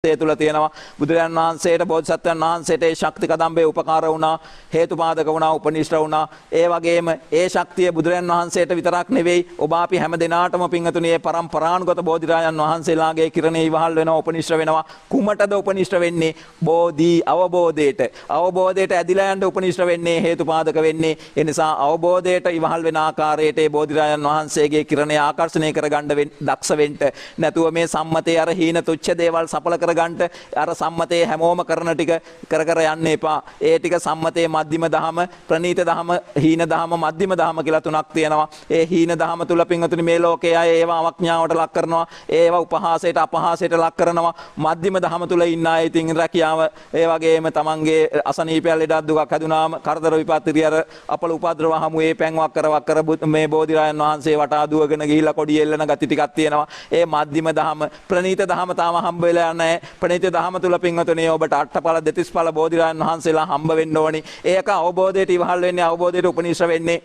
ඒ තුල තියෙනවා බුදුරජාණන් වහන්සේට බෝධිසත්වයන් වහන්සේට ඒ ශක්ති කදම්බේ උපකාර වුණා, හේතුපාදක වුණා, උපනිෂ්ඨ වුණා. ඒ වගේම ඒ ශක්තිය බුදුරජාණන් වහන්සේට විතරක් නෙවෙයි, ඔබ අපි හැම දිනාටම පින්වතුනි මේ පරම්පරානුගත බෝධිරාජන් වහන්සේලාගේ කිරණේ ඉවහල් වෙනවා, උපනිෂ්ඨ වෙනවා. කුමටද උපනිෂ්ඨ වෙන්නේ? බෝධි අවබෝධයට. අවබෝධයට ඇදිලා යන්න උපනිෂ්ඨ වෙන්නේ, හේතුපාදක වෙන්නේ. ඒ නිසා අවබෝධයට ඉවහල් වෙන ආකාරයට ඒ බෝධිරාජන් වහන්සේගේ කිරණේ ආකර්ෂණය කරගන්න දක්ෂ වෙන්න. නැතුව මේ සම්මතේ අර හීන තුච්ඡ දේවල් සඵල ගන්නට අර සම්මතයේ හැමෝම කරන ටික කර කර යන්න එපා. ඒ ටික සම්මතයේ මධ්‍යම දහම, ප්‍රනීත දහම, හීන දහම, මධ්‍යම දහම කියලා තුනක් තියෙනවා. ඒ හීන දහම තුල පින්වතුනි මේ ලෝකයේ අය ඒවා අවඥාවට ලක් කරනවා, ඒවා උපහාසයට අපහාසයට ලක් කරනවා. මධ්‍යම දහම තුල ඉන්න අය ඉතින් රැකියාව, ඒ වගේම තමන්ගේ අසනීපයල් ලෙඩක් දුකක් හැදුනාම කරදර විපත්ති අර අපල උපද්‍රව හමු ඒ පැන්වක් කර මේ බෝධිරාජන් වහන්සේ වටා දුවගෙන ගිහිලා කොඩි එල්ලන ගති ටිකක් තියෙනවා. ඒ මධ්‍යම දහම, ප්‍රනීත දහම තාම හම්බ වෙලා නැහැ. ප්‍රණීත දහම තුල පින්වතුනි ඔබට අට්ඨඵල දෙතිස්ඵල බෝධිරාජන් වහන්සේලා හම්බ වෙන්න ඕනි. ඒක අවබෝධයට ඉවහල් වෙන්නේ, අවබෝධයට උපනිෂ්ඨ වෙන්නේ.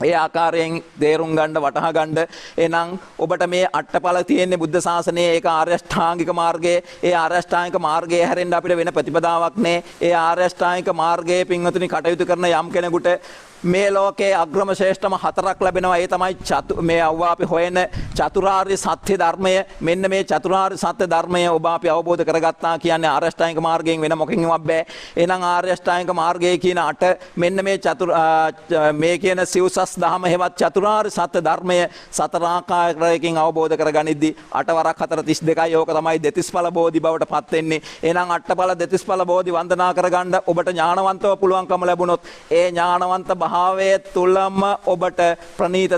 ඒ ආකාරයෙන් තේරුම් ගන්න, වටහා ගන්න. එහෙනම් ඔබට මේ අට්ඨඵල තියෙන්නේ බුද්ධ ශාසනයේ, ඒක ආර්ය අෂ්ටාංගික මාර්ගයේ. ඒ ආර්ය අෂ්ටාංගික මාර්ගයේ හැරෙන්න අපිට වෙන ප්‍රතිපදාවක් නැහැ. ඒ ආර්ය අෂ්ටාංගික මාර්ගයේ පින්වතුනි කටයුතු කරන යම් කෙනෙකුට මේ ලෝකයේ අග්‍රම ශ්‍රේෂ්ඨම හතරක් ලැබෙනවා. ඒ තමයි මේ අවවා අපි හොයන චතුරාර්ය සත්‍ය ධර්මය. මෙන්න මේ චතුරාර්ය සත්‍ය ධර්මය ඔබ අපි අවබෝධ කරගත්තා කියන්නේ ආර්ය අෂ්ටාංගික මාර්ගයෙන් වෙන මොකකින්වත් බෑ. එහෙනම් ආර්ය අෂ්ටාංගික මාර්ගයේ කියන අට මෙන්න මේ මේ කියන සිව්සස් දහම හේවත් චතුරාර්ය සත්‍ය ධර්මය සතර ආකාරයකින් අවබෝධ කරගනිද්දී 8 වරක් 4 32යි. ඕක තමයි දෙතිස්ඵල බෝධි බවට පත් වෙන්නේ. එහෙනම් අට්ඨඵල දෙතිස්ඵල බෝධි වන්දනා කරගන්න ඔබට ඥානවන්තව පුළුවන්කම ලැබුණොත් ඒ ඥානවන්ත භාවයේ තුලම ඔබට ප්‍රනීත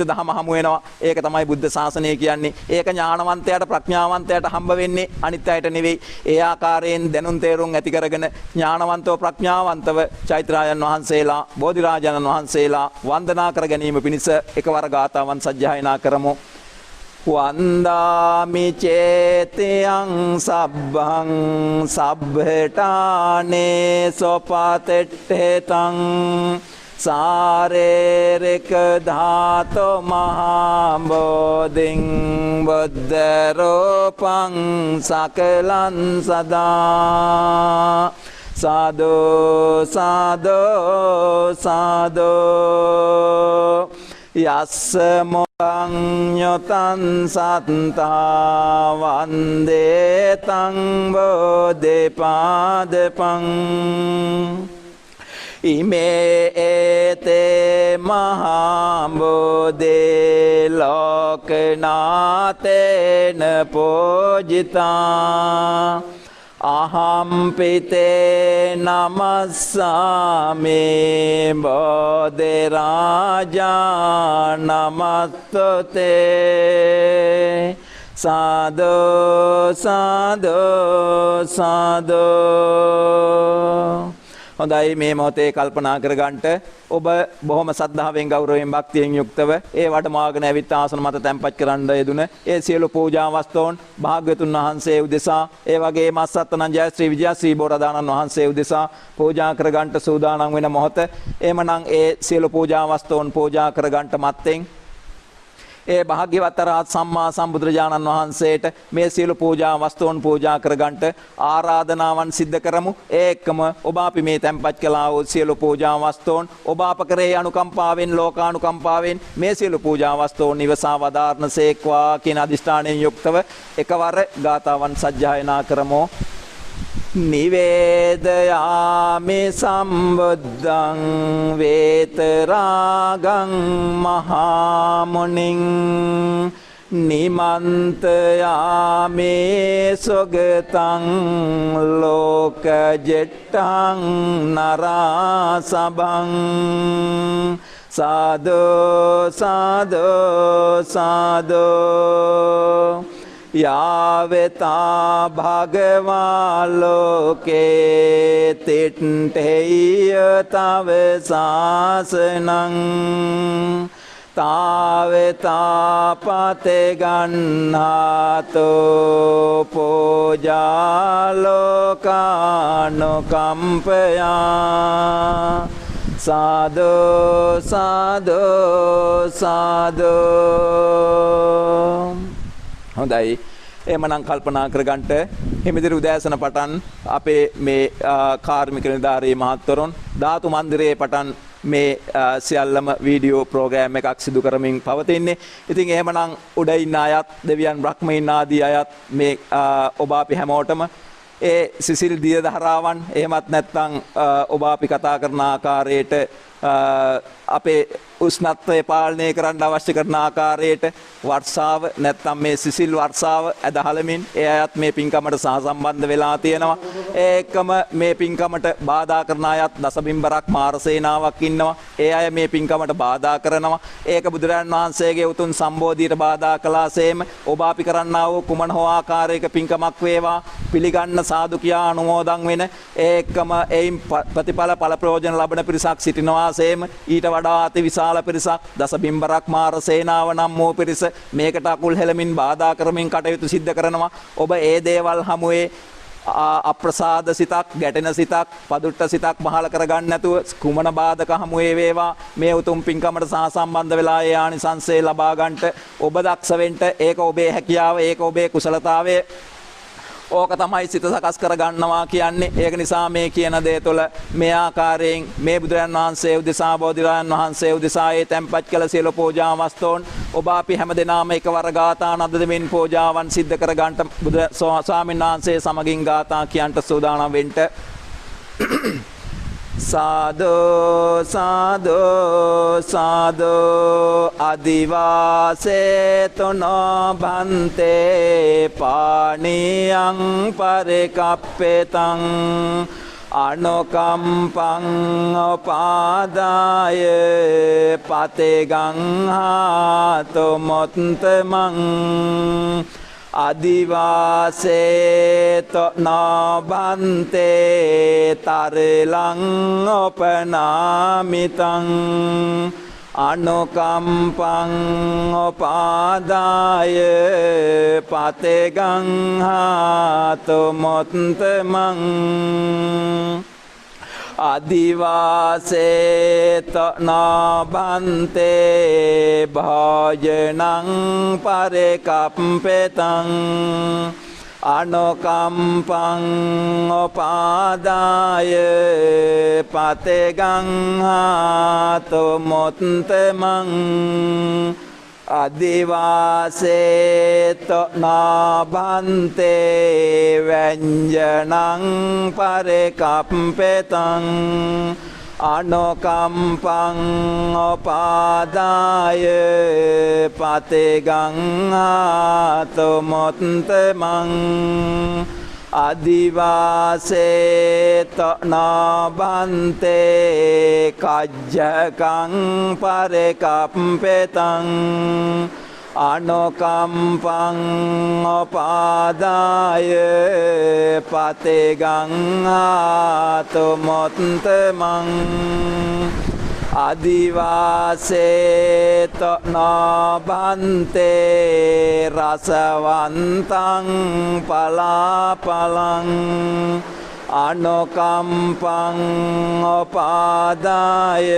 දහම හමු වෙනවා. ඒක තමයි බුද්ධ ශාසනය කියන්නේ. ඒක ඥානවන්තයාට, ප්‍රඥාවන්තයාට හම්බ වෙන්නේ, අනිත් අයට නෙවෙයි. ඒ ආකාරයෙන් දැනුම් තේරුම් ඇති කරගෙන ඥානවන්තව, ප්‍රඥාවන්තව චෛත්‍යරාජන් වහන්සේලා, බෝධිරාජන් වහන්සේලා වන්දනා කර ගැනීම පිණිස එකවර ගාථාවන් සජ්ජායනා කරමු. වන්දාමි චේතයං සබ්බං සබ්බඨානේ සෝපතෙට්ඨේතං සාරේරික ධාතෝ මහා බෝධින් බුද්ධ රූපං සකලං සදා සාදු සාදු සාදු යස්ස මොං යතං සත්තා වන්දේ තං බෝධිපාදපං ඉමේ ඒතේ මහා බෝධේ ලෝකනාතේන පූජිතා අහම්පිතේ නමස්සාමි බෝධිරාජා නමස්තුතේ සාදු සාදු සාදු. හොඳයි, මේ මොහොතේ කල්පනා කරගන්නට ඔබ බොහොම සද්ධාවෙන්, ගෞරවයෙන්, භක්තියෙන් යුක්තව ඒ වඩමාගෙන ඇවිත් ආසන මත තැන්පත් කරන්න යෙදුන ඒ සියලු පූජා වස්තුන් භාග්‍යතුන් වහන්සේ උදෙසා, ඒ වගේම අස්සත්තනං ජයශ්‍රී විජයශ්‍රී බෝරදානන් වහන්සේ උදෙසා පූජා කරගන්නට සූදානම් වෙන මොහොත. එhmenan ඒ සියලු පූජා වස්තුන් පූජා කරගන්නට මත්තෙන් ඒ භාග්‍යවත් රහත් සම්මා සම්බුදුරජාණන් වහන්සේට මේ සියලු පූජා වස්තුන් පූජා කරගන්නට ආරාධනාවන් සිද්ධ කරමු. ඒ එක්කම ඔබ අපි මේ තැන්පත් කළා වූ සියලු පූජා වස්තුන් ඔබ අප කරේ අනුකම්පාවෙන්, ලෝකානුකම්පාවෙන් මේ සියලු පූජා වස්තුන් නිවසා වදාරණසේක්වා කියන අදිෂ්ඨානයෙන් යුක්තව එකවර ගාථාවන් සජ්ජායනා කරමු. නිවේදයාමි සම්බුද්ධං වේතරාගං මහා මුනිං නිමන්තයාමි සුගතං ලෝකජෙට්ටං නරාසබං සාදු සාදු සාදු. යාවතා භගවා ලෝකේ තිට්ඨේය තව සාසනං තාවතා පතේ ගන්නාතෝ පූජා ලෝකානුකම්පයා සාදු සාදු සාදු. හොඳයි, එහෙමනම් කල්පනා කරගන්න හිමිදිරි උදෑසන පටන් අපේ මේ කාර්මික නිලධාරී මහත්වරුන් ධාතු මන්දිරයේ පටන් මේ සියල්ලම වීඩියෝ ප්‍රෝග්‍රෑම් එකක් සිදු කරමින් පවතින්නේ. ඉතින් එහෙමනම් උඩ ඉන්න අයත් දෙවියන් බ්‍රහ්මීන් ආදී අයත් මේ ඔබ අපි හැමෝටම ඒ සිසිල් දිය දහරාවන් එහෙමත් නැත්නම් ඔබ අපි කතා කරන ආකාරයට අපේ උෂ්ණත්වය පාලනය කරන්න අවශ්‍ය කරන ආකාරයට වර්ෂාව නැත්නම් මේ සිසිල් වර්ෂාව ඇදහලමින් ඒ අයත් මේ පින්කමට සහසම්බන්ධ වෙලා තියෙනවා. ඒකම මේ පින්කමට බාධා කරන අයත් දසබිම්බරක් මාරසේනාවක් ඉන්නවා. ඒ අය මේ පින්කමට බාධා කරනවා. ඒක බුදුරජාණන් වහන්සේගේ උතුම් සම්බෝධියට බාධා කළාසේම ඔබ අපි කරන්නා වූ කුමන හෝ ආකාරයක පින්කමක් වේවා පිළිගන්න සාදු කියා අනුමෝදන් වෙන ඒකම එයින් ප්‍රතිඵල ඵල ප්‍රයෝජන ලබන පිරිසක් සිටිනවාසේම ඊට වඩා අතිවිශාල පිරිසක් දසබිම්බරක් මාර සේනාව නම් වූ පිරිස මේකට අකුල් හෙලමින් බාධා කරමින් කටයුතු සිද්ධ කරනවා. ඔබ ඒ දේවල් හමුවේ අප්‍රසාද සිතක් ගැටෙන සිතක් පදුට්ට සිතක් පහල කරගන්න නැතුව කුමන බාධක හමුවේ වේවා මේ උතුම් පින්කමට සහසම්බන්ධ වෙලා ඒ ආනිසංසය ලබා ගන්නට ඔබ දක්ෂ වෙන්න ඒක ඔබේ හැකියාව ඒක ඔබේ කුසලතාවය ඕක තමයි සිත සකස් කර ගන්නවා කියන්නේ. ඒක නිසා මේ කියන දේ තුළ මේ ආකාරයෙන් මේ බුදුරජාණන් වහන්සේ උදෙසා බෝධිරාජන් වහන්සේ උදෙසා ඒ තැන්පත් කළ සියලු පූජා වස්තුන් ඔබ අපි හැමදෙනාම එකවර ගාථා නද දෙමින් පූජාවන් සිද්ධ කර ගන්නට ස්වාමීන් වහන්සේ සමගින් ගාථා කියන්ට සූදානම් වෙන්න. සාදු සාදු සාදු අදිවාසේතු නොබන්තේ පානියං පරිකප්පෙතං අනුකම්පං උපාදාය පතේගං හාතු මොත්තමං අදිවාසේතු නොබන්තේ තරලං උපනාමිතං අනුකම්පං උපාදාය පතේගං හාතු මොත්තමං අදිවාසේත නබන්තේ භාජනං පරිකප්පෙතං අනුකම්පං උපාදාය පතේගං හාතු මොත්තමං අදිවාසේත නබන්තේ ව්‍යංජනං පරිකප්පෙතං අනුකම්පං උපාදාය පතේගං හාතු මොත්තමං අදිවාසේත නබන්තේ කජ්ජකං පරිකප්පෙතං අනුකම්පං උපාදාය පතේගං හාතු මොත්තමං අදිවාසේත නබන්තේ රසවන්තං පලාපලං අනුකම්පං උපාදාය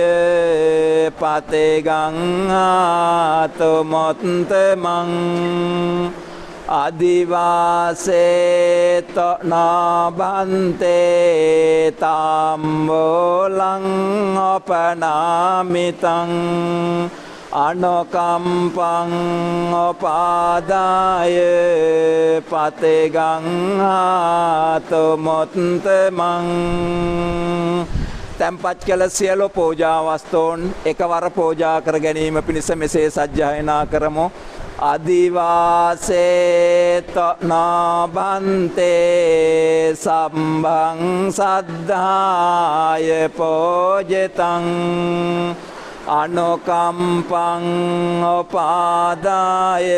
පතේගං හාතු මොත්තමං අදිවාසේත නබන්තේ තාම්බෝලං උපනාමිතං අනුකම්පං උපාදාය පතේගං හාතු මොත්තමං තැන්පත් කළ සියලු පූජා වස්තුන් එකවර පූජා කර ගැනීම පිණිස මෙසේ සජ්ජායනා කරමු. අදිවාසේත නබන්තේ සම්භං සද්ධාය පෝජිතං අනුකම්පං උපාදාය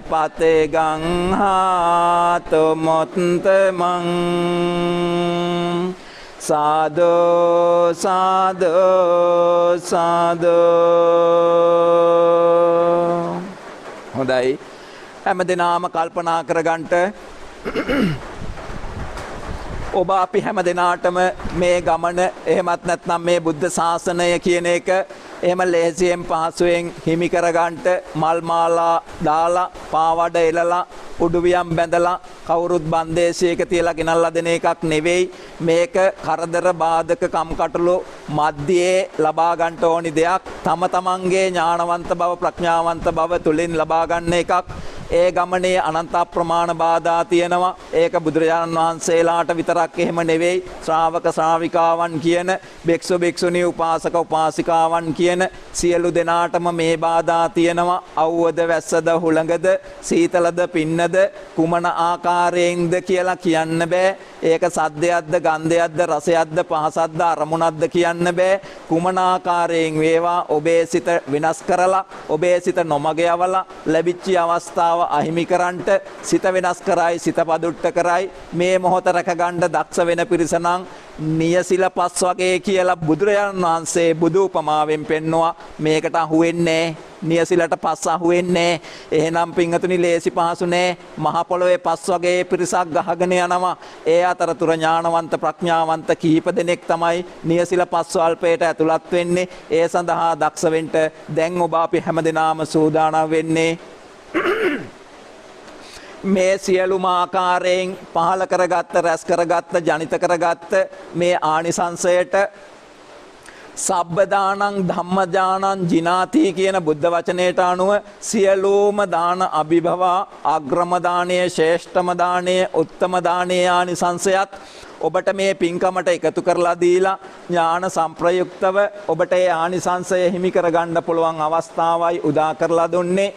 පතේගං හාතු මොත්තමං සාදු සාදු සාදු. හොඳයි හැමදෙනාම කල්පනා කරගන්නට ඔබ අපි හැම දෙනාටම මේ ගමන එහෙමත් නැත්නම් මේ බුද්ධ ශාසනය කියන එක එහෙම ලේසියෙන් පහසුවෙන් හිමි කරගන්නට මල් මාලා දාලා පාවඩ එලලා උඩුවියම් බැඳලා කවුරුත් බන්දේශයක තියලා ගෙනල්ලා දෙන එකක් නෙවෙයි. මේක කරදර බාධක කම්කටොළු මැදේ ලබා ගන්න ඕනි දෙයක්. තම තමන්ගේ ඥානවන්ත බව ප්‍රඥාවන්ත බව තුලින් ලබා ගන්න එකක්. ඒ ගමනේ අනන්ත අප්‍රමාණ බාධා තියෙනවා. ඒක බුදුරජාණන් වහන්සේලාට විතරක් එහෙම නෙවෙයි. ශ්‍රාවක ශ්‍රාවිකාවන් කියන භික්ෂු භික්ෂුණී උපාසක උපාසිකාවන් කියන සියලු දෙනාටම මේ බාධා තියෙනවා. අවුවද වැස්සද හුළඟද සීතලද පින්නද කුමන ආකාරයෙන්ද කියලා කියන්න බෑ. ඒක සද්දයක්ද ගන්ධයක්ද රසයක්ද පහසක්ද අරමුණක්ද කියන්න බෑ. කුමන ආකාරයෙන් වේවා ඔබේ සිත විනාශ කරලා ඔබේ සිත නොමග යවලා ලැබිච්ච අවස්ථාව අහිමි කරන්ට සිත වෙනස් කරයි සිත පදුට්ට කරයි මේ මොහොත රැක ගන්න දක්ෂ වෙන පිරිස නම් නියසිල පස් වගේ කියලා බුදුරජාණන් වහන්සේ බුදු උපමාවෙන් පෙන්නවා. මේකට අහුවෙන්නේ නියසිලට පස් අහුවෙන්නේ. එහෙනම් පින්වතුනි ලේසි පහසු නෑ. මහ පොළොවේ පස් වගේ පිරිසක් ගහගෙන යනවා. ඒ අතරතුර ඥානවන්ත ප්‍රඥාවන්ත කීප දෙනෙක් තමයි නියසිල පස් වල්පයට ඇතුළත් වෙන්නේ. ඒ සඳහා දක්ෂ වෙන්න දැන් ඔබ අපි හැමදෙනාම සූදානම් වෙන්නේ. මේ සියලුම ආකාරයෙන් පහල කරගත්ත රැස් කරගත්ත ජනිත කරගත්ත මේ ආනිසංසයට සබ්බදානං ධම්මදානං ජිනාති කියන බුද්ධ වචනයට අනුව සියලුම දාන අභිභවා අග්‍රම දානය ශ්‍රේෂ්ඨම දානය උත්තම දානය ආනිසංසයත් ඔබට මේ පින්කමට එකතු කරලා දීලා ඥාන සංප්‍රයුක්තව ඔබට ඒ ආනිසංසය හිමි කරගන්න පුළුවන් අවස්ථාවයි උදා කරලා දුන්නේ.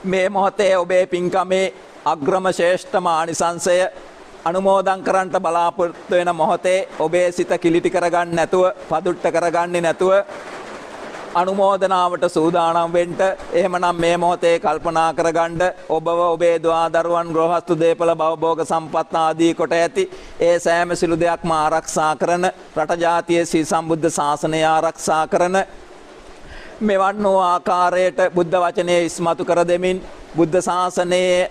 මේ මොහොතේ ඔබේ පින්කමේ අග්‍රම ශ්‍රේෂ්ඨම ආනිසංසය අනුමෝදන් කරන්නට බලාපොරොත්තු වෙන මොහොතේ ඔබේ සිත කිලිටි කරගන්න නැතුව පදුට්ට කරගන්නේ නැතුව අනුමෝදනාවට සූදානම් වෙන්න. එහෙමනම් මේ මොහොතේ කල්පනා කරගන්න ඔබව ඔබේ දුවදරුවන් ගෘහස්තු දේපල භවභෝග සම්පත් ආදී කොට ඇති ඒ සෑම සිළු දෙයක්ම ආරක්ෂා කරන රට ජාතියේ සී සම්බුද්ධ ශාසනය ආරක්ෂා කරන මෙවන් වූ ආකාරයට බුද්ධ වචනේ ඉස්මතු කර දෙමින් බුද්ධ ශාසනයේ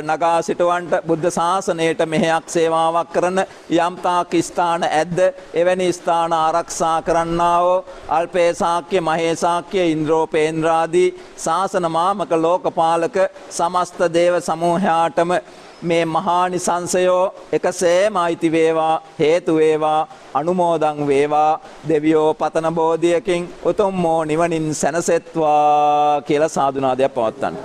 නගා සිටවන්ට බුද්ධ ශාසනයට මෙහෙයක් සේවාවක් කරන යම් තාක් ස්ථාන ඇද්ද එවැනි ස්ථාන ආරක්ෂා කරන්නා වූ අල්පේ ශාක්‍ය මහේ ශාක්‍ය ඉන්ද්‍රෝපේන්ද්‍රාදී ශාසන මාමක ලෝකපාලක සමස්ත දේව සමූහයාටම මේ මහානිසංසයෝ එකසේම අයිති වේවා හේතු වේවා අනුමෝදන් වේවා දෙවියෝ පතන බෝධියකින් උතුම් වූ නිවනින් සැනසෙත්වා කියලා සාදුනාදයක් පවත්වන්න.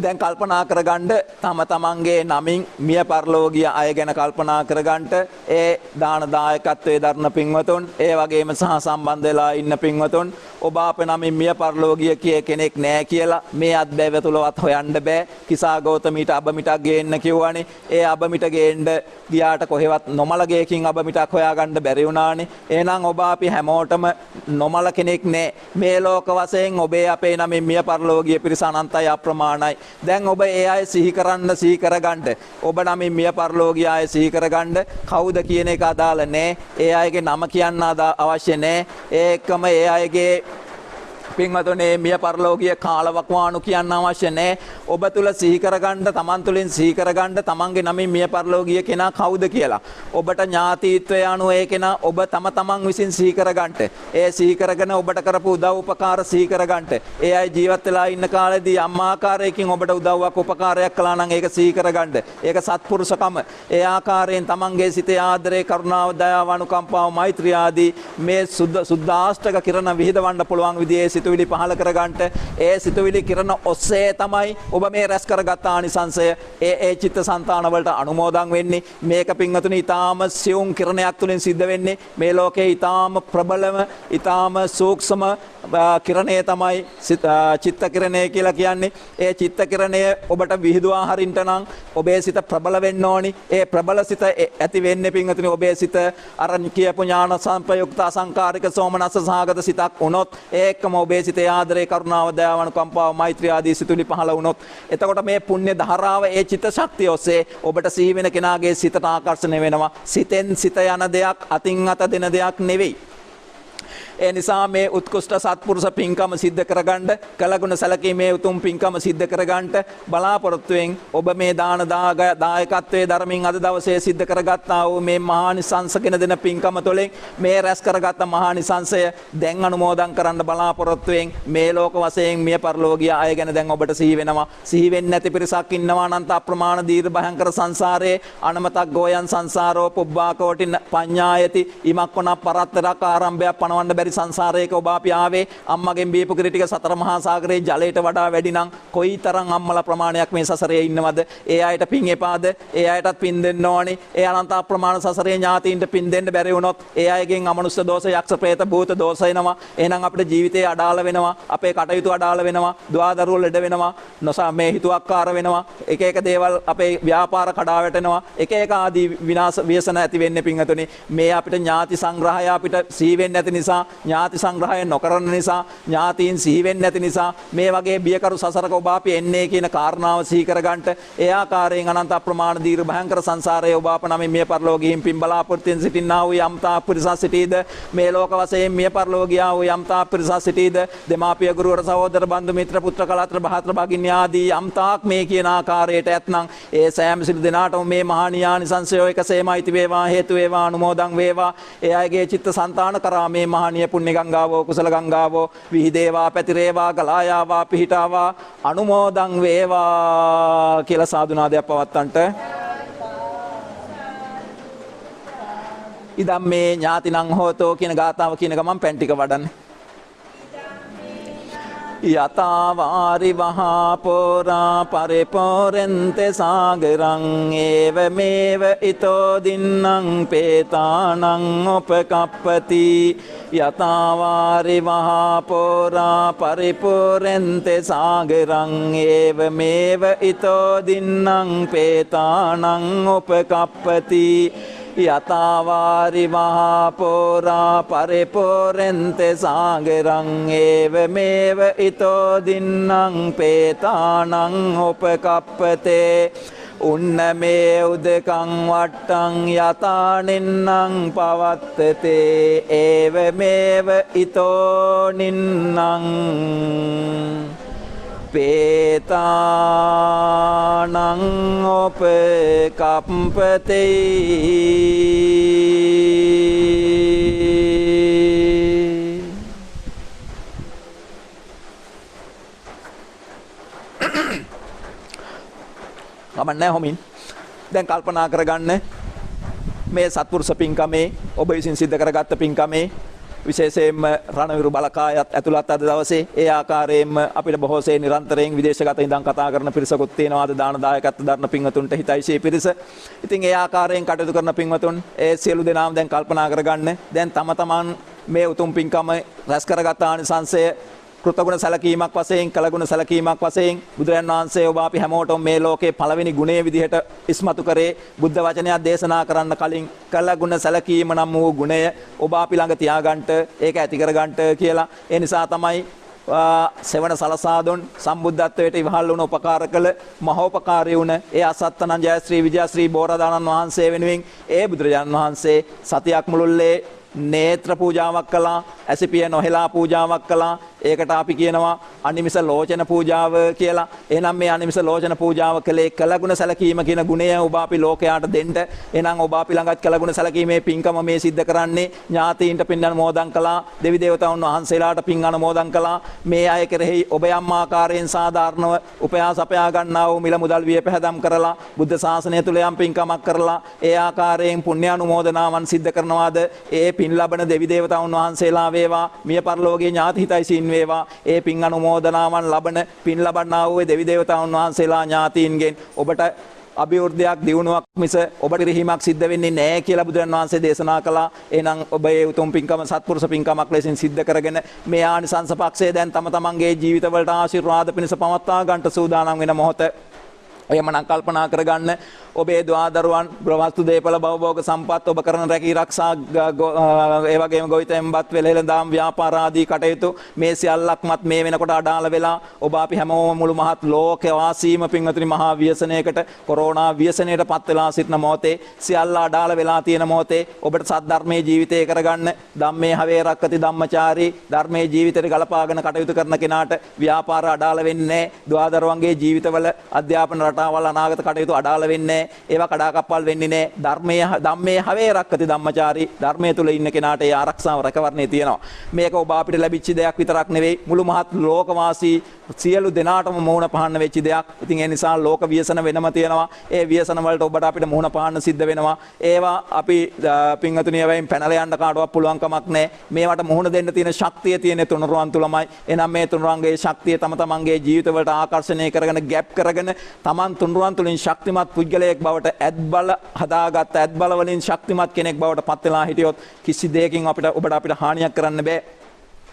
දැන් කල්පනා කරගන්න තම තමන්ගේ නමින් මිය පරලෝ ගිය අය ගැන කල්පනා කරගන්න ඒ දාන දායකත්වයේ දරන පින්වතුන් ඒ වගේම සහ සම්බන්ධ වෙලා ඉන්න පින්වතුන් ඔබ අපේ නමින් මිය පරලෝ ගිය කෙනෙක් නෑ කියලා මේ අත්බැව තුලවත් හොයන්න බෑ. කිසා ගෞතමීට අබමිටක් ගේන්න කිව්වනේ. ඒ අබමිට ගේන්න ගියාට කොහෙවත් නොමල ගේකින් අබමිටක් හොයාගන්න බැරි වුණානේ. එහෙනම් ඔබ අපි හැමෝටම නොමල කෙනෙක් නෑ. මේ ලෝක වශයෙන් ඔබේ අපේ නමින් මිය පරලෝ ගිය පිරිස අනන්තයි අප්‍රමාණයි. දැන් ඔබ ඒ අය සිහි කරගන්න ඔබ නමින් මිය පරලෝ ගිය අය සිහි කරගන්න කවුද කියන එක අදාළ නෑ. ඒ අයගේ නම කියන්න අවශ්‍ය නෑ. ඒකම ඒ අයගේ පින්වතුනේ මිය පරලෝකීය කාලවකවානු කියන්න අවශ්‍ය නැහැ. ඔබ තුල සිහි කරගන්න තමන් තුලින් සිහි කරගන්න තමන්ගේ නමින් මිය පරලෝකීය කෙනා කවුද කියලා. ඔබට ඥාතීත්වය අනුව ඒ කෙනා ඔබ තමන් විසින් සිහි කරගන්න. ඒ සිහි කරගෙන ඔබට කරපු උදව් උපකාර සිහි කරගන්න. ඒ අය ජීවත් වෙලා ඉන්න කාලෙදී යම් ආකාරයකින් ඔබට උදව්වක් උපකාරයක් කළා නම් ඒක සිහි කරගන්න. ඒක සත්පුරුෂකම. ඒ ආකාරයෙන් තමන්ගේ සිතේ ආදරේ කරුණාව දයාව අනුකම්පාව මෛත්‍රිය ආදී මේ සුද්ධාෂ්ටක කිරණ විහිදවන්න පුළුවන් විදිහේ සිතුවිලි පහල කරගන්නට ඒ සිතුවිලි කිරණ ඔස්සේ තමයි ඔබ මේ රැස් කරගත් ආනිසංසය ඒ චිත්ත සංතාන වලට අනුමෝදන් වෙන්නේ. මේක පින්වතුනි ඊටාම සියුම් කිරණයක් තුලින් සිද්ධ වෙන්නේ. මේ ලෝකේ ඊටාම ප්‍රබලම ඊටාම සූක්ෂම කිරණය තමයි චිත්ත කිරණය කියලා කියන්නේ. ඒ චිත්ත කිරණය ඔබට විහිදුවා හරින්ට නම් ඔබේ සිත ප්‍රබල වෙන්න ඕනි. ඒ ප්‍රබල සිත ඇති වෙන්නේ පින්වතුනි ඔබේ සිත අර කියපු ඥාන සංපයුක්ත අසංකාරික සෝමනස්ස සහගත සිතක් වුණොත් ඒකම ඔබේ සිතේ ආදරේ කරුණාව දයාව අනුකම්පාව මෛත්‍රිය ආදී සිතුවිලි පහළ වුණොත් එතකොට මේ පුණ්‍ය ධාරාව ඒ චිත්ත ශක්තිය ඔස්සේ ඔබට සිහි වෙන කෙනාගේ සිතට ආකර්ෂණය වෙනවා. සිතෙන් සිත යන දෙයක් අතින් අත දෙන දෙයක් නෙවෙයි. ඒ නිසා මේ උත්කෘෂ්ඨ සත්පුරුෂ පින්කම සිද්ධ කරගන්න කළගුණ සැලකීමේ උතුම් පින්කම සිද්ධ කරගන්න බලාපොරොත්තුෙන් ඔබ මේ දායකත්වයේ ධර්මින් අද දවසේ සිද්ධ කරගත්තා වූ මේ මහානිසංසගෙන දෙන පින්කම තුළින් මේ රැස් කරගත්ත මහානිසංසය දැන් අනුමෝදන් කරන්න බලාපොරොත්තුෙන් මේ ලෝක වශයෙන් මිය පරලෝකීය අය ගැන දැන් ඔබට සිහි වෙනවා. සිහි වෙන්නේ නැති පිරිසක් ඉන්නවා අනන්ත අප්‍රමාණ දීර්ඝ භයංකර සංසාරයේ අනමතක් ගෝයන් සංසාරෝ පුබ්බා කෝටි පඤ්ඤායති ඉමක්කොන පරතරක ආරම්භයක් පනවන්න බැරි සංසාරයක ඔබ අපි ආවේ. අම්මගෙන් බීපු කිරි ටික සතර මහා සාගරයේ ජලයට වඩා වැඩි නම් කොයිතරම් අම්මලා ප්‍රමාණයක් මේ සසරේ ඉන්නවද? ඒ අයට පින් එපාද? ඒ අයටත් පින් දෙන්න ඕනි. ඒ අනන්ත අප්‍රමාණ සසරේ ඥාතීන්ට පින් දෙන්න බැරි වුණොත් ඒ අයගෙන් අමනුෂ්‍ය දෝෂ, යක්ෂ ප්‍රේත භූත දෝෂ එනවා. එහෙනම් අපිට ජීවිතේ අඩාල වෙනවා. අපේ කටයුතු අඩාල වෙනවා. දුවදරුවෝ ලෙඩ වෙනවා. නොසා මේ හිතුවක්කාර වෙනවා. එක එක දේවල් අපේ ව්‍යාපාර කඩා වැටෙනවා. එක එක ආදී විනාශ ව්‍යසන ඇති වෙන්නේ පින්වතුනි. මේ අපිට ඥාති සංග්‍රහය අපිට සිහි වෙන්නේ නැති නිසා, ඥාති සංග්‍රහය නොකරන නිසා, ඥාතීන් සිහි වෙන්නේ නැති නිසා මේ වගේ බියකරු සසරක ඔබ අපි එන්නේ කියන කාරණාව සිහි කරගන්නට ඒ ආකාරයෙන් අනන්ත අප්‍රමාණ දීර්ඝ භයංකර සංසාරයේ ඔබ අප නම් මිය පරලෝකීන් පින් බලාපොරොත්තුෙන් සිටින්නා වූ යම්තා පිරිසක් සිටීද, මේ ලෝක වශයෙන් මිය පරලෝකියා වූ යම්තා පිරිසක් සිටීද, දෙමාපිය ගුරුවර සහෝදර බන්දු මිත්‍ර පුත්‍ර කලත්‍ර භාත්‍ර භගිනී ආදී යම්තාක් මේ කියන ආකාරයට ඇතනම් ඒ සෑම සිළු දෙනාටම මේ මහානියානිසංසය එකසේම අයිති වේවා, හේතු වේවා, අනුමෝදන් වේවා. ඒ අයගේ චිත්ත සංතාන කරා මේ මහානීය පුණ්‍ය ගංගාවෝ කුසල ගංගාවෝ විහිදේවා, පැතිරේවා, ගලා යාවා, පිහිටාවා, අනුමෝදන් වේවා කියලා සාදුනාදයක් පවත්තන්ට. ඉදම් මේ ඥාතිනං හෝතෝ කියන ගාථාව කියන ගමන් පැන් ටික වඩන්නේ. යතාවාරි වහා පෝරා පරිපෝරෙන්තෙ සාගරං ඒව මේව ඉතෝ දින්නං පේතානං උපකප්පති. යතාවාරි වහා පෝරා පරිපෝරෙන්තෙ සාගරං ඒව මේව ඉතෝ දින්නං පේතානං උපකප්පති. යතාවාරි මහා පෝරා පරිපෝරෙන්තෙ සාගරං ඒව මේව ඉතෝ දින්නං පේතානං උපකප්පතේ. උන්න මේ උදකං වට්ටං යතානින්නං පවත්තතේ ඒව මේව ඉතෝ නින්නං පේතානං උපකප්පතේ. ගමන්නේ හොමින් දැන් කල්පනා කරගන්න මේ සත්පුරුෂ පින්කමේ ඔබ විසින් සිද්ධ කරගත්ත පින්කමේ විශේෂයෙන්ම රණවිරු බලකායත් ඇතුළත් අද දවසේ ඒ ආකාරයෙන්ම අපිට බොහෝසේ නිරන්තරයෙන් විදේශගත ඉඳන් කතා කරන පිරිසකුත් තියෙනවා. අද දාන දායකත්ව දරන පින්වතුන්ට හිතයිශී පිරිස. ඉතින් ඒ ආකාරයෙන් කටයුතු කරන පින්වතුන් ඒ සියලු දෙනාම දැන් කල්පනා කරගන්න දැන් තම තමන් මේ උතුම් පින්කම රැස් කරගත් ආනිසංසය කෘතගුණ සැලකීමක් වශයෙන්, කළගුණ සැලකීමක් වශයෙන් බුදුරන් වහන්සේ ඔබ අපි හැමෝටම මේ ලෝකේ පළවෙනි ගුණය විදිහට ඉස්මතු කරේ. බුද්ධ වචනයක් දේශනා කරන්න කලින් කළගුණ සැලකීම නම් වූ ගුණය ඔබ අපි ළඟ තියාගන්නට, ඒක ඇති කරගන්නට කියලා. ඒ නිසා තමයි සෙවණ සලසා දුන් සම්බුද්ධත්වයට ඉවහල් වුණ උපකාර කළ මහෝපකාරී වුණ ඒ අසත්තනන් ජයශ්‍රී විජයශ්‍රී බෝරදානන් වහන්සේ වෙනුවෙන් ඒ බුදුරජාණන් වහන්සේ සතියක් මුළුල්ලේ නේත්‍ර පූජාවක් කළා, ඇසිපිය නොහෙලා පූජාවක් කළා. ඒකට අපි කියනවා අනිමිස ලෝචන පූජාව කියලා. එහෙනම් මේ අනිමිස ලෝචන පූජාව කළේ කළගුණ සැලකීම කියන ගුණය ඔබ අපි ලෝකයාට දෙන්න. එහෙනම් ඔබ අපි ළඟත් කළගුණ සැලකීමේ පින්කම මේ සිද්ධ කරන්නේ. ඥාතීන්ට පින් අනුමෝදන් කළා, දෙවි දේවතාවුන් වහන්සේලාට පින් අනුමෝදන් කළා. මේ අය කෙරෙහි ඔබ යම් ආකාරයෙන් සාධාරණව උපයාස අපයා ගන්නා වූ මිල මුදල් විය පැහැදම් කරලා බුද්ධ ශාසනය තුල යම් පින්කමක් කරලා ඒ ආකාරයෙන් පුණ්‍ය අනුමෝදනාවන් සිද්ධ කරනවාද ඒ පින් ලබන දෙවි දේවතාවුන් වහන්සේලා වේවා, මිය පරලෝකීය ඥාති හිතයිසින් වේවා. ඒ පින් අනුමෝදනාවන් ලබන පින් ලබන්නා වූ දෙවි දේවතාවුන් වහන්සේලා ඥාතීන්ගෙන් ඔබට අභිවෘද්ධියක් දියුණුවක් මිස ඔබට පිරිහීමක් සිද්ධ වෙන්නේ නැහැ කියලා බුදුන් වහන්සේ දේශනා කළා. එහෙනම් ඔබ මේ උතුම් පින්කම සත්පුරුෂ පින්කමක් ලෙසින් සිද්ධ කරගෙන මේ ආනිසංස පක්ෂය දැන් තම තමන්ගේ ජීවිතවලට ආශිර්වාද පිණිස පවත්වා ගන්නට සූදානම් වෙන මොහොත එහෙමනම් කල්පනා කරගන්න ඔබේ දුවදරුවන් ගෘහස්තු දේපල භවභෝග සම්පත් ඔබ කරන රැකී ආරක්ෂා ඒ වගේම ගොවිතැන්පත් වෙළෙළඳාම් ව්‍යාපාර ආදී කටයුතු මේ සියල්ලක්මත් මේ වෙනකොට අඩාල වෙලා ඔබ අපි හැමෝම මුළු මහත් ලෝක වාසීම පින්වතුනි මහා ව්‍යසනයකට කොරෝනා ව්‍යසනයට පත් වෙලා සිටින මොහොතේ සියල්ල අඩාල වෙලා තියෙන මොහොතේ ඔබට සද්ධර්මයේ ජීවිතය කරගන්න ධම්මේ හවේ රක්කති ධම්මචාරී ධර්මයේ ජීවිතයට ගලපාගෙන කටයුතු කරන කෙනාට ව්‍යාපාර අඩාල වෙන්නේ දුවදරුවන්ගේ ජීවිතවල අධ්‍යාපන රටාවල් අනාගත කටයුතු අඩාල වෙන්නේ ඒවා කඩාකප්පල් වෙන්නේ නැහැ ධම්මේ හවේ රක්කති ධම්මචාරී ධර්මයේ තුල ඉන්න කෙනාට ඒ ආරක්ෂාව රැකවරණේ තියෙනවා මේක ඔබ අපිට ලැබිච්ච දෙයක් විතරක් නෙවෙයි මුළු මහත් ලෝකවාසී සියලු දෙනාටම මුහුණ පාන්න වෙච්ච දෙයක් ඉතින් ඒ නිසා ලෝක ව්‍යසන වෙනම තියෙනවා ඒ ව්‍යසන වලට ඔබට අපිට මුහුණ පාන්න සිද්ධ වෙනවා ඒවා අපි පින්වතුනි වයින් පැනලා යන්න කාටවත් පුළුවන් කමක් නැහැ මේවට මුහුණ දෙන්න තියෙන ශක්තිය තියෙන තුනුරුවන් තුලමයි එනම් මේ තුනුරුවන්ගේ ශක්තිය තම තමන්ගේ ජීවිතවලට ආකර්ෂණය කරගෙන ගැප් කරගෙන තමන් තුනුරුවන් තුලින් ශක්තිමත් පුද්ගලයෙක් බවට ඇත්බල හදාගත්ත ඇත්බල වලින් ශක්තිමත් කෙනෙක් බවට පත් වෙලා හිටියොත් කිසි දෙයකින් අපිට හානියක් කරන්න බෑ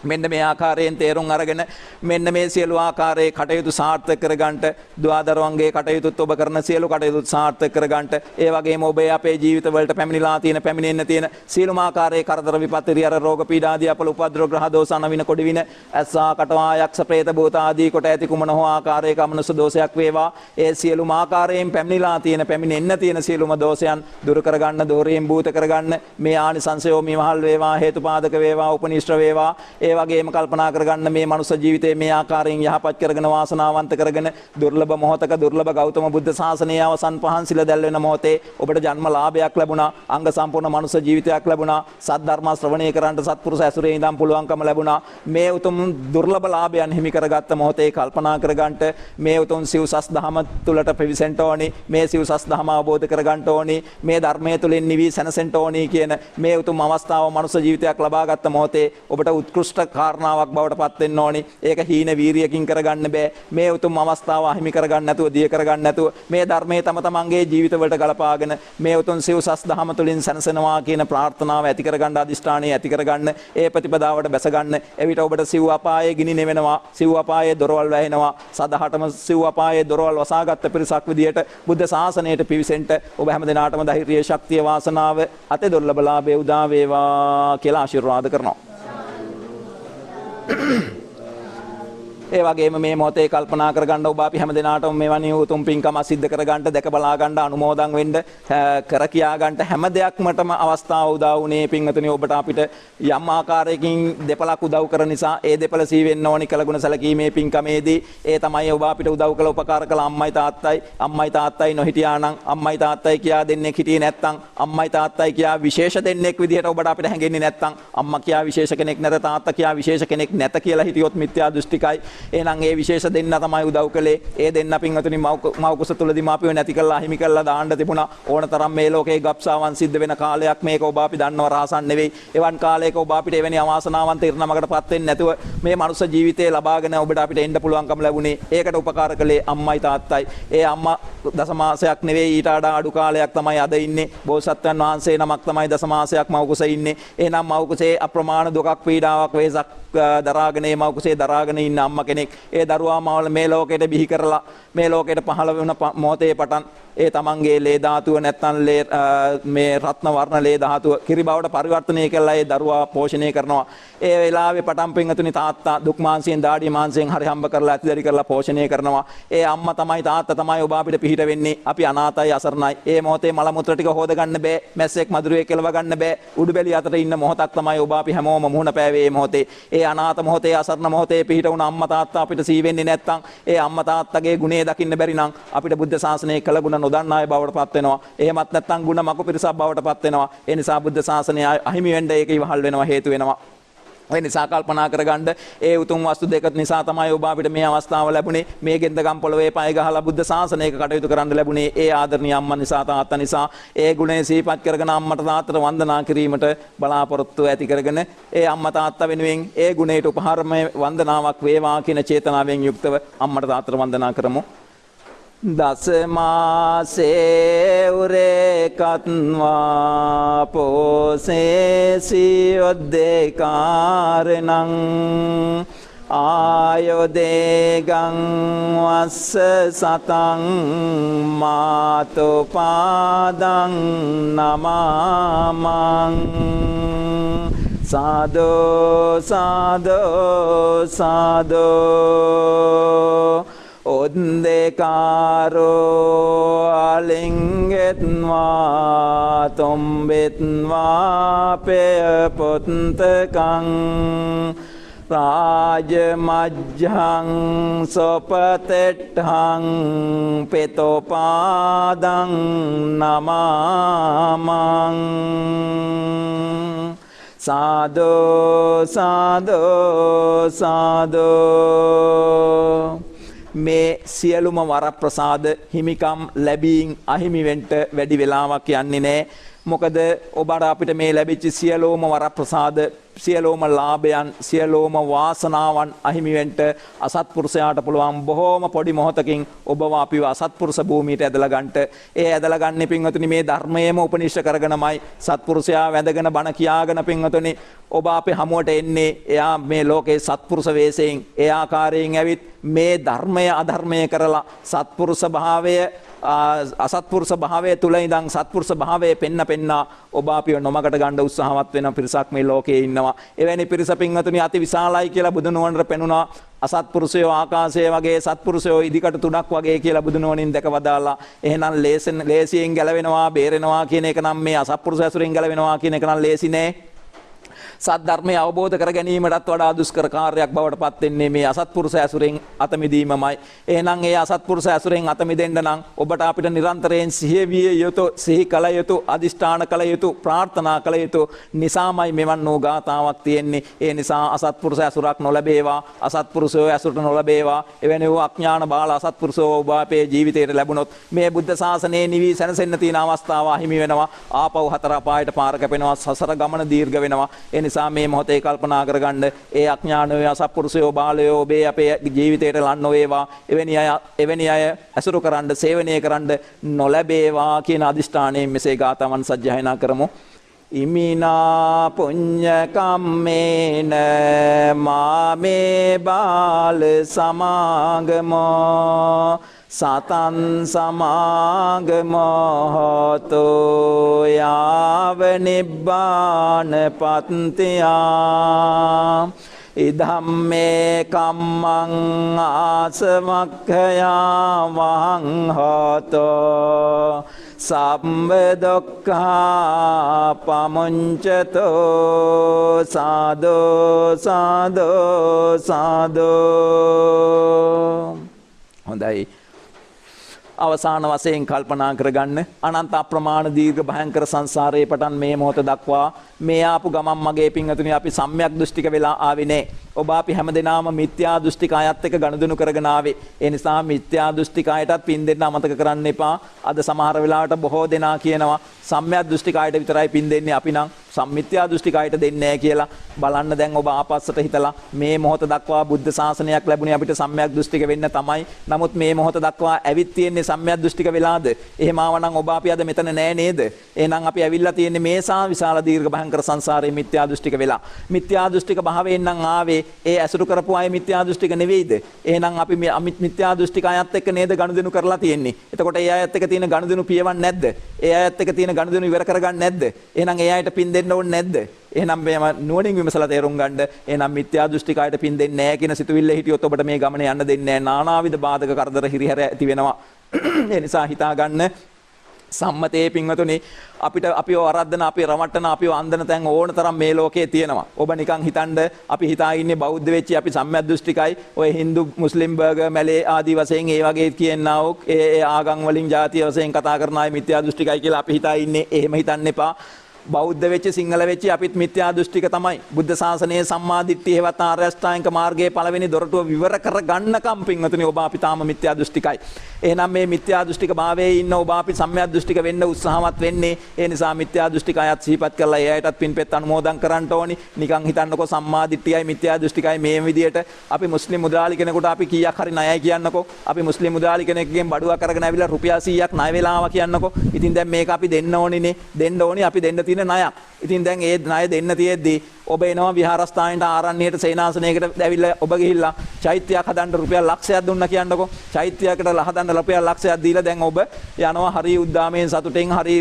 මෙන්න මේ ආකාරයෙන් තේරුම් අරගෙන මෙන්න මේ සියලු ආකාරයේ කටයුතු සාර්ථක කරගන්නට දුවදරුවන්ගේ කටයුතුත් ඔබ කරන සියලු කටයුතු සාර්ථක කරගන්නට ඒ වගේම ඔබේ අපේ ජීවිතවලට පැමිණිලා තියෙන පැමිණෙන්න තියෙන සියලුම ආකාරයේ කරදර විපත් ඉරියර රෝග පීඩා ආදී අපල උපද්‍රව ග්‍රහ දෝෂ අනවින කොඩවින ඇස්සා කටවා යක්ෂ ප්‍රේත භූත ආදී කොට ඇති කුමන හෝ ආකාරයක අමනුෂ්‍ය දෝෂයක් වේවා ඒ සියලුම ආකාරයෙන් පැමිණිලා තියෙන පැමිණෙන්න තියෙන සියලුම දෝෂයන් දුරු කරගන්න දෝරයෙන් භූත කරගන්න මේ ආනිසංසයෝ මිවහල් වේවා හේතුපාදක වේවා උපනිෂ්ඨ වේවා ඒ වගේම කල්පනා කරගන්න මේ මනුෂ්‍ය ජීවිතයේ මේ ආකාරයෙන් යහපත් කරගෙන වාසනාවන්ත කරගෙන දුර්ලභ මොහතක දුර්ලභ ගෞතම බුද්ධ ශාසනයේ අවසන් පහන් සිල දැල් වෙන මොහොතේ ඔබට ජන්ම ලාභයක් ලැබුණා අංග සම්පූර්ණ මනුෂ්‍ය ජීවිතයක් ලැබුණා සද්ධර්ම ශ්‍රවණය කරන්ට සත්පුරුෂ ඇසුරේ ඉඳන් පුළුවන්කම ලැබුණා මේ උතුම් දුර්ලභ ලාභයන් හිමි කරගත්ත මොහොතේ කල්පනා කරගන්නට මේ උතුම් සිව්සස් දහම තුලට පිවිසෙන්න ඕනි මේ සිව්සස් දහම අවබෝධ කරගන්න ඕනි මේ ධර්මයේ තුලින් නිවි සැනසෙන්න ඕනි කියන මේ උතුම් අවස්ථාව මනුෂ්‍ය ජීවිතයක් ලබාගත්ත මොහොතේ ඔබට උත්කෘෂ්ඨ කාරණාවක් බවට පත් වෙන්න ඕනි. ඒක හීන වීරියකින් කරගන්න බෑ. මේ උතුම් අවස්ථාව අහිමි කරගන්න නැතුව දිය කරගන්න නැතුව මේ ධර්මයේ තම තමන්ගේ ජීවිතවලට ගලපාගෙන මේ උතුම් සිව්සස් දහම තුලින් සැනසෙනවා කියන ප්‍රාර්ථනාව ඇති කරගන්න අදිෂ්ඨානය ඇති කරගන්න ඒ ප්‍රතිපදාවට බැස ගන්න. එවිට ඔබට සිව් අපායේ ගිනි නෙවෙනවා. සිව් අපායේ දොරවල් වැහෙනවා. සදහටම සිව් අපායේ දොරවල් වසාගත්ත පිරිසක් විදියට බුද්ධ ශාසනයට පිවිසෙන්න ඔබ හැම දිනාටම ධෛර්යය ශක්තිය වාසනාව අතේ දුර්ලභ ලාභේ උදා වේවා කියලා ආශිර්වාද කරනවා. ඒ වගේම මේ මොහොතේ කල්පනා කරගන්න ඔබ අපි හැම දිනාටම මෙවැනි උතුම් පින්කම සිද්ධ කරගන්න දැක බලා ගන්න අනුමෝදන් වෙන්න කර කියා ගන්න හැම දෙයක්මටම අවස්ථාව උදා වුණේ පින්වතුනි ඔබට අපිට යම් ආකාරයකින් දෙපලක් උදව් කරන නිසා ඒ දෙපල සී වෙන්න ඕනි කළගුණ සැලකීමේ පින්කමේදී ඒ තමයි ඔබ අපිට උදව් කළ උපකාර කළ අම්මයි තාත්තයි නොහිටියා නම් අම්මයි තාත්තයි කියා දෙන්නෙක් හිටියේ නැත්නම් අම්මයි තාත්තයි කියා විශේෂ දෙන්නෙක් විදිහට ඔබට අපිට හැඟෙන්නේ නැත්නම් අම්මා කියා විශේෂ කෙනෙක් නැත තාත්තා කියා විශේෂ කෙනෙක් නැත කියලා හිටියොත් මිත්‍යා දෘෂ්ටිකයි එහෙනම් ඒ විශේෂ දෙන්න තමයි උදව් කළේ. ඒ දෙන්න පින්වතුනි මව කුස තුලදී මාපියෝ නැති කළා හිමි කළා දාන්න තිබුණා. ඕනතරම් මේ ලෝකේ ගබ්සාවන් සිද්ධ වෙන කාලයක් මේක ඔබ අපි දන්නව රහසන් නෙවෙයි. එවන් කාලයක ඔබ අපිට එවැනි අවාසනාවන්ත ඉරණමකටපත් වෙන්නේ නැතුව මේ මනුෂ්‍ය ජීවිතේ ලබාගෙන ඔබට අපිට එන්න පුළුවන්කම ලැබුණේ. ඒකට උපකාර කළේ අම්මයි තාත්තයි. ඒ අම්මා දසමාසයක් නෙවෙයි ඊට වඩා අඩු කාලයක් තමයි අද ඉන්නේ. බෝසත්යන් වහන්සේ නමක් තමයි දසමාසයක් මව කුසේ ඉන්නේ. එහෙනම් මව කුසේ අප්‍රමාණ දුකක් පීඩාවක් වේසක් දරාගෙන මව කුසේ දරාගෙන ඉන්න අම්මා කෙනෙක් ඒ දරුවා මවල මේ ලෝකෙට බිහි කරලා මේ ලෝකෙට පහළ වුණ මොහොතේ පටන් ඒ තමන්ගේ ලේ ධාතුව නැත්නම් මේ රත්න වර්ණ ලේ ධාතුව කිරි බවට පරිවර්තනය කළා ඒ දරුවා පෝෂණය කරනවා. ඒ වෙලාවේ පටන් පින්තුනි තාත්තා දුක් මාංශයෙන් දාඩිය මාංශයෙන් හරි හම්බ කරලා ඇතිදරි කරලා පෝෂණය කරනවා. ඒ අම්මා තමයි තාත්තා තමයි ඔබ අපිට පිහිට වෙන්නේ. අපි අනාථයි අසරණයි. ඒ මොහොතේ මල මුත්‍ර ටික හොද ගන්න බෑ. මැස්සෙක් මදුරුවේ කෙලව ගන්න බෑ. උඩුබැලිය අතර ඉන්න මොහොතක් තමයි ඔබ අපි හැමෝම මුහුණ පෑවේ මේ මොහොතේ. ඒ අනාථ මොහොතේ අසරණ මොහොතේ පිහිට වුණ අම්මා තාත්තා අපිට සී වෙන්නේ නැත්නම් ඒ අම්මා තාත්තගේ ගුණේ දකින්න බැරි නම් අපිට බුද්ධ ශාසනයේ කළ ගුණ නොදන්න අය බවට පත් වෙනවා. එහෙමත් නැත්නම් ගුණ මකු පිරිසක් බවට පත් වෙනවා. ඒ නිසා බුද්ධ ශාසනය අහිමි වෙන්න ඒක ඉවහල් වෙනවා හේතු වෙනවා. ඒ නිසා කල්පනා කරගන්න ඒ උතුම් වස්තු දෙක නිසා තමයි ඔබ අපිට මේ අවස්ථාව ලැබුණේ. මේ ගෙන්දගම් පොළවේ පය ගහලා බුද්ධ ශාසනයක කටයුතු කරන්න ලැබුණේ ඒ ආදරණීය අම්මා නිසා තාත්තා නිසා. ඒ ගුණය සිහිපත් කරගෙන අම්මට තාත්තට වන්දනා කිරීමට බලාපොරොත්තු ඇති කරගෙන ඒ අම්මා තාත්තා වෙනුවෙන් ඒ ගුණයට උපහාරමය වන්දනාවක් වේවා කියන චේතනාවෙන් යුක්තව අම්මට තාත්තට වන්දනා කරමු. දසමාසේ උරේකත්වා පෝසේ සියොද්දේ කාරණං ආයොදේගං වස්ස සතං මාතෝපාදං නමාමං සාදෝ සාදෝ සාදෝ උද්දේකාරෝ අලිංගෙත්වා තොම්බෙත්වා පෙය පොත්තකං රාජමජ්ජං සොපතෙට්ඨං පෙතෝපාදං නමාමං සාදෝ සාදෝ සාදෝ මේ සියලුම වරප්‍රසාද හිමිකම් ලැබීම් අහිමි වෙන්න වැඩි වෙලාවක් යන්නේ නැහැ. මොකද ඔබට අපිට මේ ලැබිච්ච සියලුම වරප්‍රසාද සියලුම ලාභයන් සියලුම වාසනාවන් අහිමි වෙන්න අසත්පුරුෂයාට පුළුවන් බොහෝම පොඩි මොහොතකින් ඔබව අපිව අසත්පුරුෂ භූමියට ඇදලා ගන්නට. ඒ ඇදලා ගන්න පින්වතුනි මේ ධර්මයේම උපනිෂ්ඨ කරගෙනමයි සත්පුරුෂයා වැඳගෙන බණ කියාගෙන පින්වතුනි ඔබ අපේ හමුවට එන්නේ. එයා මේ ලෝකේ සත්පුරුෂ වේසයෙන් ඒ ආකාරයෙන් ඇවිත් මේ ධර්මය අධර්මය කරලා සත්පුරුෂ භාවය අසත්පුරුෂ භාවය තුල ඉඳන් සත්පුරුෂ භාවයේ පෙන්න ඔබ අපිව නොමකට ගන්න උත්සාහවත් වෙන පිරිසක් මේ ලෝකයේ ඉන්නවා. එවැනි පිරිස පින්වතුනි අති විශාලයි කියලා බුදුනුවණට පෙනුණා. අසත්පුරුෂයෝ ආකාශයේ වගේ සත්පුරුෂයෝ ඉදිකට තුනක් වගේ කියලා බුදුනුවණින් දැකවදාලා. එහෙනම් ලේසියෙන් ගැලවෙනවා බේරෙනවා කියන එක නම් මේ අසත්පුරුෂ ඇසුරෙන් ගැලවෙනවා කියන එක නම් ලේසි නෑ. සද්ධර්මය අවබෝධ කර ගැනීමටත් වඩා දුෂ්කර කාර්යයක් බවට පත් වෙන්නේ මේ අසත්පුරුෂ ඇසුරෙන් අත මිදීමමයි. එහෙනම් ඒ අසත්පුරුෂ ඇසුරෙන් අත මිදෙන්න නම් ඔබට අපිට නිරන්තරයෙන් සිහිය විය යුතු, සිහි කළ යුතු, අදිෂ්ඨාන කළ යුතු, ප්‍රාර්ථනා කළ යුතු නිසාමයි මෙවන් වූ ගාතාවක් තියෙන්නේ. ඒ නිසා අසත්පුරුෂ ඇසුරක් නොලැබේවා, අසත්පුරුෂයෝ ඇසුරට නොලැබේවා. එවැනි වූ අඥාන බාල අසත්පුරුෂෝ ඔබ අපේ ජීවිතයට ලැබුණොත් මේ බුද්ධ ශාසනයේ නිවි සැනසෙන්න තියෙන අවස්ථාව අහිමි වෙනවා. ආපහු හතර අපායට පාර කැපෙනවා. සසර ගමන දීර්ඝ වෙනවා. නිසා මේ මොහොතේ කල්පනා කරගන්න ඒ අඥානය අසත්පුරුෂයෝ බාලයෝ ඔබේ අපේ ජීවිතයට ලන් නොවේවා. එවැනි අය ඇසුරු කරන්න සේවනය කරන්න නොලැබේවා කියන අදිෂ්ඨානයෙන් මෙසේ ගාථාවන් සජ්ජායනා කරමු. ඉමිනා පුඤ්ඤ කම්මේන මාමේ බාල සමාගමෝ සතං සමාගමෝ හෝතෝ යාව නිබ්බාන පත්තියා ඉදම්මේ කම්මං ආසමක්ඛයා වහං හෝතෝ සම්බ දුක්ඛා පමුංචතෝ සාදෝ සාදෝ සාදෝ. හොඳයි. අවසාන වශයෙන් කල්පනා කරගන්න අනන්ත අප්‍රමාණ දීර්ඝ භයංකර සංසාරයේ පටන් මේ මොහොත දක්වා මේ ආපු ගමන් මගේ පින්වතුනි අපි සම්‍යක් දෘෂ්ටික වෙලා ආවේ නෑ. ඔබ අපි හැමදෙනාම මිත්‍යා දෘෂ්ටික අයත් එක්ක ගනුදෙනු කරගෙන ආවේ. ඒ නිසා මිත්‍යා දෘෂ්ටික අයටත් පින් දෙන්න අමතක කරන්න එපා. අද සමහර වෙලාවට බොහෝ දෙනා කියනවා සම්‍යක් දෘෂ්ටික අයට විතරයි පින් දෙන්නේ අපි නම් සම්මිත්‍යා දෘෂ්ටික අයට දෙන්නේ නැහැ කියලා. බලන්න දැන් ඔබ ආපස්සට හිතලා මේ මොහොත දක්වා බුද්ධ ශාසනයක් ලැබුණේ අපිට සම්‍යක් දෘෂ්ටික වෙන්න තමයි. නමුත් මේ මොහොත දක්වා ඇවිත් තියෙන්නේ සම්‍යක් දෘෂ්ටික වෙලාද? එහෙම ආවනම් ඔබ අපි අද මෙතන නෑ නේද? එහෙනම් අපි ඇවිල්ලා තියෙන්නේ මේ සා විශාල දීර්ඝ භයංකර සංසාරයේ මිත්‍යා දෘෂ්ටික වෙලා. මිත්‍යා දෘෂ්ටික භාවයෙන් නම් ආවේ ඒ ඇසුරු කරපු අය මිත්‍යා දෘෂ්ටික නෙවෙයිද? එහෙනම් අපි මිත්‍යා දෘෂ්ටික අයත් එක්ක නේද ගනුදෙනු කරලා තියෙන්නේ. එතකොට ඒ අයත් එක්ක තියෙන ගනුදෙනු පියවන්නේ නැද්ද? ඒ අයත් එක්ක තියෙන ගනුදෙනු ඉවර කරගන්නේ නැද්ද? එහෙනම් ඒ අයට පින් දෙන්න ඕනේ නැද්ද? එහෙනම් මේ නුවණින් විමසලා තේරුම් ගන්න. එහෙනම් මිත්‍යා දෘෂ්ටික අයට පින් දෙන්නේ නැහැ කියන සිතුවිල්ල හිටියොත් ඔබට මේ ගමනේ යන්න දෙන්නේ නැහැ. නානාවිද බාධක කරදර හිරිහැර ඇති වෙනවා. ඒ නිසා හිතා ගන්න සම්මතයේ පින්වතුනි අපිට අපිව ආරාධන අපිව රවට්ටන අපිව අන්දන තැන් ඕන තරම් මේ ලෝකේ තියෙනවා. ඔබ නිකන් හිතන්න අපි හිතා ඉන්නේ බෞද්ධ වෙච්චි අපි සම්‍යක් දෘෂ්ටිකයි. ඔය Hindu මුස්ලිම් බර්ගර් මැලේ ආදී වශයෙන් ඒ වගේ කියනවා ඒ ආගම් වලින් ಜಾති වශයෙන් කතා කරන අය මිත්‍යා දෘෂ්ටිකයි කියලා අපි හිතා ඉන්නේ. එහෙම හිතන්න එපා. බෞද්ධ වෙච්ච සිංහල වෙච්ච අපිත් මිත්‍යා දෘෂ්ටික තමයි. බුද්ධ ශාසනයේ සම්මා දිට්ඨිය හේවත් ආර්ය අෂ්ටාංගික මාර්ගයේ පළවෙනි දොරටුව විවර කර ගන්නකම් පින්වතුනි ඔබ අපි තාම මිත්‍යා දෘෂ්ටිකයි. එහෙනම් මේ මිත්‍යා දෘෂ්ටික භාවයේ ඉන්න ඔබ අපි සම්‍යක් දෘෂ්ටික වෙන්න උත්සාහවත් වෙන්නේ. ඒ නිසා මිත්‍යා දෘෂ්ටික අයත් සිහිපත් කරලා ඒ අයටත් පින්පෙත් අනුමෝදන් කරන්න ඕනි. නිකන් හිතන්නකෝ සම්මා දිට්ඨියයි මිත්‍යා දෘෂ්ටිකයි මේ විදියට අපි මුස්ලිම් මුදලාලි කෙනෙකුට අපි කීයක් හරි ණයයි කියන්නකෝ. අපි මුස්ලිම් මුදලාලි කෙනෙක්ගෙන් බඩුවක් අරගෙන ආවිලා රුපියල් 100ක් ණය වෙලාවා කියන්නකෝ. ඉතින් දැන් මේක අපි දෙන්න ඕනිනේ. දෙන්න ඕනි අපි දෙන්න තියෙන ණයක්. ඉතින් දැන් ඒ ණය දෙන්න තියෙද්දි ඔබ එනවා විහාරස්ථානයට ආරණ්‍යයට සේනාසනයකට ඇවිල්ලා ඔබ ගිහිල්ලා චෛත්‍යයක් හදන්න රුපියල් ලක්ෂයක් දුන්නා කියන්නකෝ. චෛත්‍යයකට හදන්න රුපියල් ලක්ෂයක් දීලා දැන් ඔබ යනවා හරි උද්දාමයෙන් සතුටෙන් හරි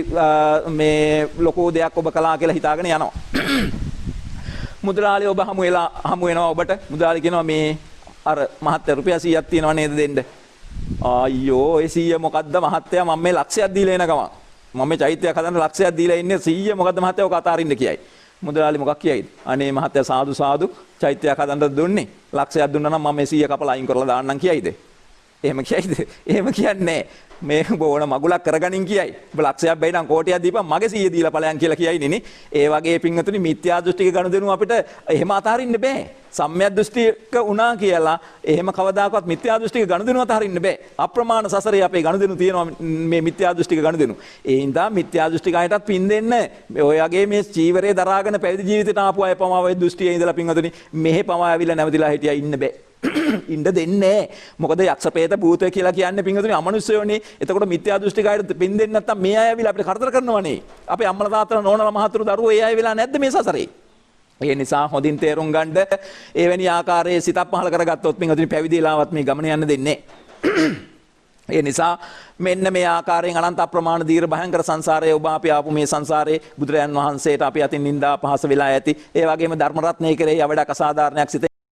මේ ලොකෝ දෙයක් ඔබ කළා කියලා හිතාගෙන යනවා. මුදලාලි ඔබ හමු වෙනවා ඔබට. මුදලාලි කියනවා මේ අර මහත්තයා රුපියල් 100ක් තියෙනව නේද දෙන්න. අයියෝ ඒ 100 මොකද්ද මහත්තයා මම මේ ලක්ෂයක් දීලා එන ගමන්. මම මේ චෛත්‍යයක් හදන්න ලක්ෂයක් දීලා ඉන්නේ 100 මොකද්ද මහත්තයා ඔක අතාරින්න කියයි. මුදලාලි මොකක් කියයිද? අනේ මහත්තයා සාදු සාදු චෛත්‍යයක් හදන්න දුන්නේ. ලක්ෂයක් දුන්නා නම් මම මේ 100 කපලා අයින් කරලා දාන්නම් කියයිද? එහෙම කියයිද? එහෙම කියන්නේ මේ බෝන මගුලක් කරගනින් කියයි. ඔබ ලක්ෂයක් බැයි නම් කෝටියක් දීපන් මගේ 100 දීලා ඵලයන් කියලා කියයිනේ නේ. ඒ වගේ පින්වතුනි මිත්‍යා දෘෂ්ටික ගනුදෙනු අපිට එහෙම අතාරින්න බෑ. සම්‍යක් දෘෂ්ටික වුණා කියලා එහෙම කවදාකවත් මිත්‍යා දෘෂ්ටික ගනුදෙනු අතහරින්න බෑ. අප්‍රමාණ සසරේ අපේ ගනුදෙනු තියෙනවා මේ මිත්‍යා දෘෂ්ටික ගනුදෙනු. ඒ හින්දා මිත්‍යා දෘෂ්ටික අයටත් පින් දෙන්න. ඔය වගේ මේ චීවරේ දරාගෙන පැවිදි ජීවිතයට ආපු අය පවා ඔය දෘෂ්ටියේ ඉඳලා පින්වතුනි මෙහෙ පවා ඇවිල්ලා නැවතිලා හිටියා ඉන්න බෑ. ඉන්න දෙන්නේ මොකද යක්ෂ ප්‍රේත භූතය කියලා කියන්නේ පින්වතුනි අමනුෂ්‍යයෝනේ. එතකොට මිත්‍යා දෘෂ්ටික අයට පින් දෙන්න නැත්තම් මේ අය ඇවිල්ලා අපිට කරදර කරනවනේ. අපේ අම්මලා තාත්තලා නෝනලා මහතුරු දරුවෝ ඒ අය වෙලා නැද්ද මේ සසරේ? ඒ නිසා හොඳින් තේරුම් ගන්න එවැනි ආකාරයේ සිතක් පහල කරගත්තොත් පින්වතුනි පැවිදිලාවත් මේ ගමන යන්න දෙන්නේ ඒ නිසා මෙන්න මේ ආකාරයෙන් අනන්ත අප්‍රමාණ දීර්ඝ භයංකර සංසාරයේ ඔබ අපි ආපු මේ සංසාරයේ බුදුරයන් වහන්සේට අපි අතින් නින්දා පහස වෙලා ඇති. ඒ වගේම ධර්ම රත්නයේ කෙරෙහි අවඩක් අසාධාරණයක් සිත